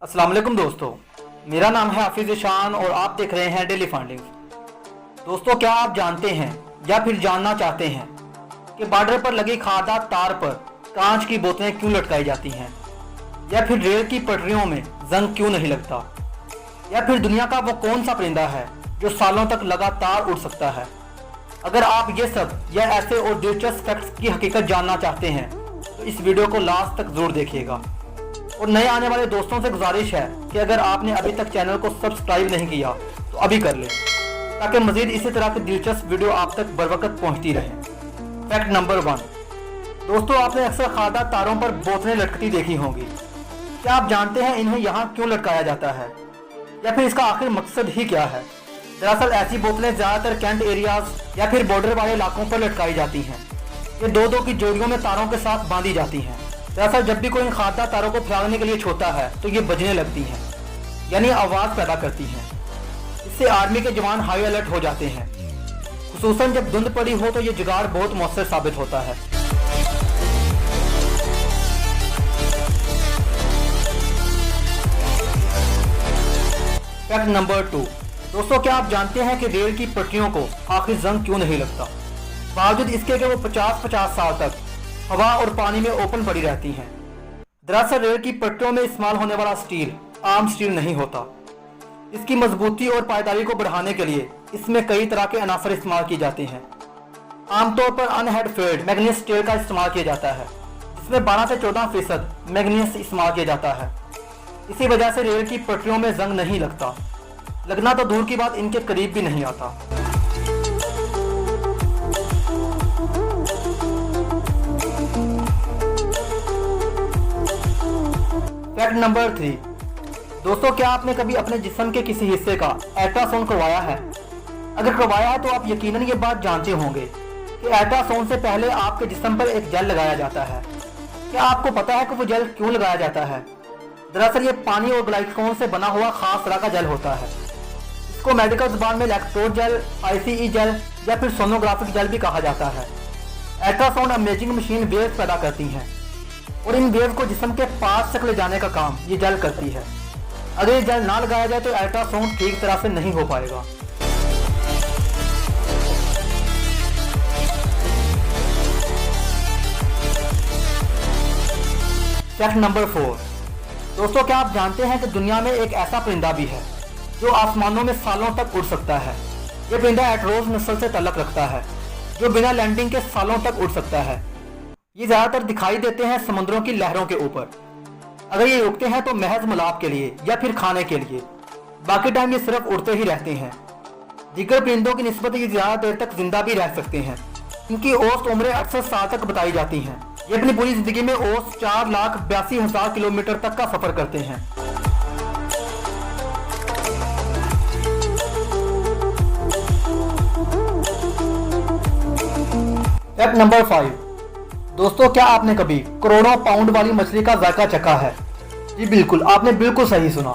अस्सलाम वालेकुम दोस्तों, मेरा नाम है हाफिज ईशान और आप देख रहे हैं डेली फाइंडिंग्स। दोस्तों, क्या आप जानते हैं या फिर जानना चाहते हैं कि बॉर्डर पर लगी खारदार तार पर कांच की बोतलें क्यों लटकाई जाती हैं, या फिर रेल की पटरियों में जंग क्यों नहीं लगता, या फिर दुनिया का वो कौन सा परिंदा है जो सालों तक लगातार उड़ सकता है। अगर आप ये सब या ऐसे और दिलचस्प फैक्ट्स की हकीकत जानना चाहते हैं तो इस वीडियो को लास्ट तक जरूर देखिएगा। और नए आने वाले दोस्तों से गुजारिश है कि अगर आपने अभी तक चैनल को सब्सक्राइब नहीं किया तो अभी कर लें, ताकि मजीद इसी तरह की दिलचस्प वीडियो आप तक बर वक्त पहुँचती रहे। Fact number 1। दोस्तों, आपने अक्सर खारदार तारों पर बोतलें लटकती देखी होंगी। क्या आप जानते हैं इन्हें यहाँ क्यों लटकाया जाता है, या फिर इसका आखिर मकसद ही क्या है? दरअसल ऐसी बोतलें ज़्यादातर कैंट एरियाज या फिर बॉर्डर वाले इलाकों पर लटकाई जाती हैं। ये दो की जोड़ियों में तारों के साथ बांधी जाती हैं। दरअसल जब भी कोई इन खारदार तारों को फैलाने के लिए छोड़ता है तो ये बजने लगती हैं, यानी आवाज़ पैदा करती हैं। इससे आर्मी के जवान हाई अलर्ट हो जाते हैं। खुसूसन जब धुंध पड़ी हो तो ये जुगाड़ बहुत मौसर साबित होता है। Fact number 2। दोस्तों, क्या आप जानते हैं कि रेल की पटरियों को आखिर जंग क्यों नहीं लगता, बावजूद इसके कि वो 50-50 साल तक हवा और पानी में ओपन पड़ी रहती हैं? दरअसल रेल की पटरियों में इस्तेमाल होने वाला स्टील आम स्टील नहीं होता। इसकी मजबूती और पायदारी को बढ़ाने के लिए इसमें कई तरह के अनासर इस्तेमाल किए जाते हैं। आमतौर पर अनहेड फेड मैग्नीशियस स्टील का इस्तेमाल किया जाता है, जिसमें 12 से 14% मैग्नीशियस इस्तेमाल किया जाता है। इसी वजह से रेल की पटरियों में जंग नहीं लगता। लगना तो दूर की बात, इनके करीब भी नहीं आता। Fact number 3। दोस्तों, क्या आपने कभी अपने जिस्म के किसी हिस्से का अल्ट्रासाउंड करवाया है? अगर करवाया है तो आप यकीनन ये बात जानते होंगे कि अल्ट्रासाउंड से पहले आपके जिस्म पर एक जेल लगाया जाता है। क्या आपको पता है कि वो जेल क्यों लगाया जाता है? दरअसल ये पानी और ग्लाइकोन से बना हुआ खास तरह का जेल होता है। इसको मेडिकल जुबान में इलेक्ट्रोड जेल, ICE जेल या फिर सोनोग्राफिक जेल भी कहा जाता है। अल्ट्रासाउंड इमेजिंग मशीन वेव्स पैदा करती हैं और इन वेव को जिस्म के पास तक ले जाने का काम ये जेल करती है। अगर ये जेल ना लगाया जाए तो अल्ट्रासाउंड ठीक तरह से नहीं हो पाएगा। Fact number 4। दोस्तों, क्या आप जानते हैं कि दुनिया में एक ऐसा परिंदा भी है जो आसमानों में सालों तक उड़ सकता है? ये परिंदा एट्रोज नस्ल से ताल्लुक रखता है, जो बिना लैंडिंग के सालों तक उड़ सकता है। ये ज़्यादातर दिखाई देते हैं समुद्रों की लहरों के ऊपर। अगर ये उड़ते हैं तो महज मुलाब के लिए या फिर खाने के लिए, बाकी टाइम ये सिर्फ उड़ते ही रहते हैं। दीगर परिंदों की निस्बत ये ज़्यादा देर तक जिंदा भी रह सकते हैं। इनकी औसत उम्रें 68 साल तक बताई जाती हैं। ये अपनी पूरी जिंदगी में औसत 4,82,000 किलोमीटर तक का सफर करते हैं। Fact number 5। दोस्तों, क्या आपने कभी करोड़ों पाउंड वाली मछली का जायका चखा है? जी बिल्कुल, आपने बिल्कुल सही सुना,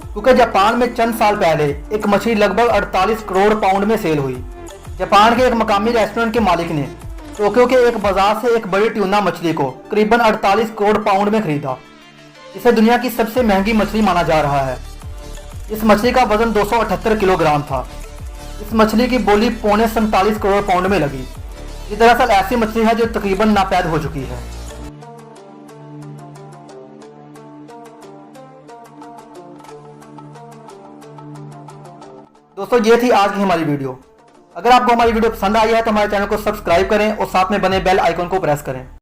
क्योंकि जापान में चंद साल पहले एक मछली लगभग 48 करोड़ पाउंड में सेल हुई। जापान के एक मकामी रेस्टोरेंट के मालिक ने टोक्यो के एक बाजार से एक बड़ी ट्यूना मछली को करीबन 48 करोड़ पाउंड में खरीदा। इसे दुनिया की सबसे महंगी मछली माना जा रहा है। इस मछली का वजन 278 किलोग्राम था। इस मछली की बोली 47 करोड़ पाउंड में लगी। ये दरअसल ऐसी मछली है जो तकरीबन नापैद हो चुकी है। दोस्तों, ये थी आज की हमारी वीडियो। अगर आपको हमारी वीडियो पसंद आई है तो हमारे चैनल को सब्सक्राइब करें और साथ में बने बेल आइकन को प्रेस करें।